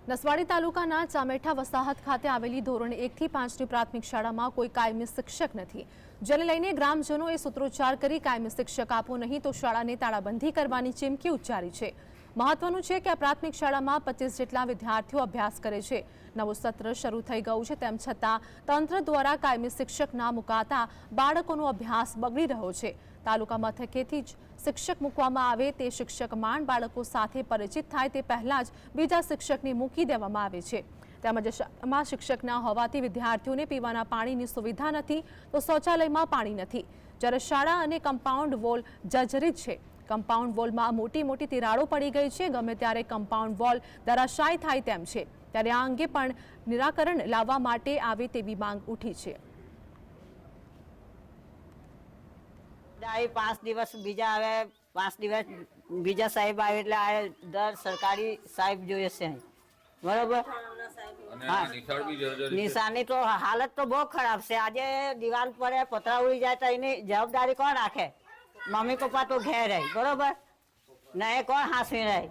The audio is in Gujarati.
નસવાડી તાલુકાના ચામેઠા વસાહત ખાતે આવેલી ધોરણ 1 થી 5 ની પ્રાથમિક શાળામાં કોઈ કાયમી શિક્ષક નથી, જેને લઈને ગ્રામજનોએ સૂત્રોચ્ચાર કરી કાયમી શિક્ષક આપો નહીં તો શાળાને તાળાબંધી કરવાની ચીમકી ઉચ્ચારી છે। મહત્વનું છે કે આ પ્રાથમિક શાળામાં 25 જેટલા વિદ્યાર્થીઓ અભ્યાસ કરે છે। નવું સત્ર શરૂ થઈ ગયું છે, તેમ છતાં તંત્ર દ્વારા કાયમી શિક્ષક ના મુકાતા બાળકોનો અભ્યાસ બગડી રહ્યો છે। તાલુકા મથકેથી જ શિક્ષક મૂકવામાં આવે તે શિક્ષક માંડ બાળકો સાથે પરિચિત થાય તે પહેલા જ બીજા શિક્ષકને મૂકી દેવામાં આવે છે। તેમજ શાળામાં શિક્ષક ના હોવાથી વિદ્યાર્થીઓને પીવાના પાણીની સુવિધા નથી તો શૌચાલયમાં પાણી નથી, જ્યારે શાળા અને કમ્પાઉન્ડ વોલ જર્જરિત છે। કમ્પાઉન્ડ વોલમાં મોટી મોટી તિરાડો પડી ગઈ છે। ગમે ત્યારે કમ્પાઉન્ડ વોલ ધરાશાયી થાય તેમ છે, ત્યારે આ અંગે પણ નિરાકરણ લાવવા માટે આવે તેવી માંગ ઉઠી છે। 5 દિવસ બીજા આવે, 5 દિવસ બીજા સાહેબ આવે એટલે આ દર સરકારી સાહેબ જોઈએ છે, બરોબર। નિશાની તો હાલત તો બહુ ખરાબ છે। આજે દિવાલ પર પતરા ઉડી જાય તો એની જવાબદારી કોણ રાખે? મમ્મી પપ્પા તો ઘેર રહે, બરોબર, ને એ કોણ હાંસવી રહે?